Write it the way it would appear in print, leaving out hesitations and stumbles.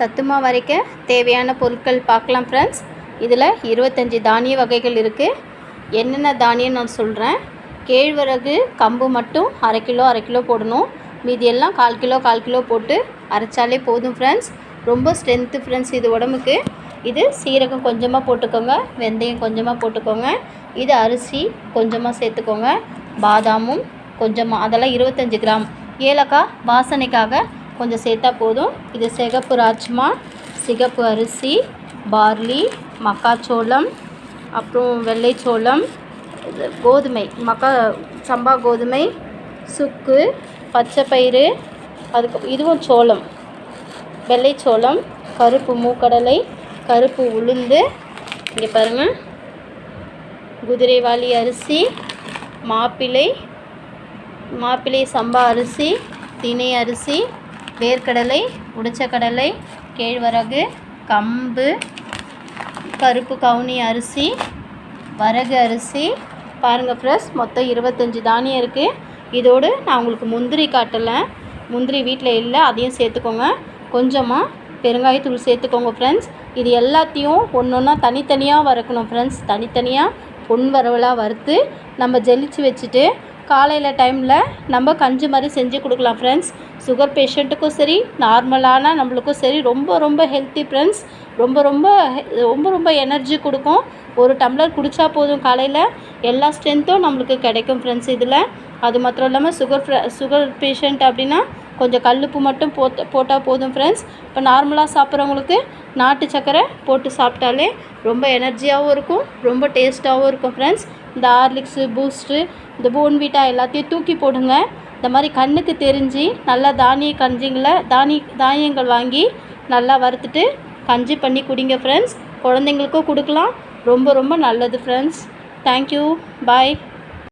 சத்து மாவு அரைக்க தேவையான பொருட்கள் பார்க்கலாம் ஃப்ரெண்ட்ஸ். இதில் 25 தானிய வகைகள் இருக்குது. என்னென்ன தானியம் நான் சொல்கிறேன். கேழ்வரகு கம்பு மட்டும் அரை கிலோ போடணும். மீதி எல்லாம் 1/4 கிலோ போட்டு அரைச்சாலே போதும் ஃப்ரெண்ட்ஸ். ரொம்ப ஸ்ட்ரென்த்து ஃப்ரெண்ட்ஸ் இது உடம்புக்கு. இது சீரகம் கொஞ்சமாக போட்டுக்கோங்க, வெந்தயம் கொஞ்சமாக போட்டுக்கோங்க. இது அரிசி கொஞ்சமாக சேர்த்துக்கோங்க, பாதாமும் கொஞ்சமாக, அதெல்லாம் 25 கிராம். ஏலக்காய் வாசனைக்காக கொஞ்சம் சேர்த்தா போதும். இது சிகப்பு ராஜ்மா, சிகப்பு அரிசி, பார்லி, மக்காச்சோளம், அப்புறம் வெள்ளைச்சோளம், கோதுமை, சம்பா கோதுமை, சுக்கு, பச்சைப்பயிறு, இதுவும் சோளம், வெள்ளைச்சோளம், கருப்பு மூக்கடலை, கருப்பு உளுந்து, இங்கே பாருங்கள், குதிரைவாலி அரிசி, மாப்பிள்ளை சம்பா அரிசி, தினை அரிசி, வேர்க்கடலை, உடைச்ச கடலை, கேழ்வரகு, கம்பு, கருப்பு கவுனி அரிசி, வரகு அரிசி. பாருங்கள் ஃப்ரெண்ட்ஸ், மொத்தம் 25 தானியம் இருக்குது. இதோடு நான் உங்களுக்கு முந்திரி காட்டலை. முந்திரி வீட்டில் இல்லை, அதையும் சேர்த்துக்கோங்க. கொஞ்சமாக பெருங்காயத்தூள் சேர்த்துக்கோங்க ஃப்ரெண்ட்ஸ். இது எல்லாத்தையும் ஒன்றா தனித்தனியாக வறுக்கணும் ஃப்ரெண்ட்ஸ். தனித்தனியாக பொன் வரவலாக வறுத்து நம்ம ஜெலிச்சு வச்சுட்டு காலையில் டைமில் நம்ம கஞ்சி மாதிரி செஞ்சு கொடுக்கலாம் ஃப்ரெண்ட்ஸ். சுகர் பேஷண்ட்டுக்கும் சரி, நார்மலான நம்மளுக்கும் சரி ரொம்ப ரொம்ப ஹெல்த்தி ஃப்ரெண்ட்ஸ். ரொம்ப ரொம்ப ரொம்ப ரொம்ப எனர்ஜி கொடுக்கும். ஒரு டம்ளர் குடித்தா போதும், காலையில் எல்லா ஸ்ட்ரென்த்தும் நம்மளுக்கு கிடைக்கும் ஃப்ரெண்ட்ஸ் இதில். அது மாத்திரம் இல்லாமல் சுகர் பேஷண்ட் அப்படின்னா கொஞ்சம் கல்லுப்பு மட்டும் போட்டால் போதும் ஃப்ரெண்ட்ஸ். இப்போ நார்மலாக சாப்பிட்றவங்களுக்கு நாட்டு சக்கரை போட்டு சாப்பிட்டாலே ரொம்ப எனர்ஜியாகவும் இருக்கும், ரொம்ப டேஸ்ட்டாகவும் இருக்கும் ஃப்ரெண்ட்ஸ். இந்த ஹார்லிக்ஸு, பூஸ்ட்டு, இந்த போன்விட்டா எல்லாத்தையும் தூக்கி போடுங்க. இந்த மாதிரி கண்ணுக்கு தெரிஞ்சு நல்லா தானியங்கள் வாங்கி நல்லா வறுத்துட்டு கஞ்சி பண்ணி குடிங்க ஃப்ரெண்ட்ஸ். குழந்தைங்களுக்கும் கொடுக்கலாம். ரொம்ப ரொம்ப நல்லது ஃப்ரெண்ட்ஸ். தேங்க்யூ, பாய்.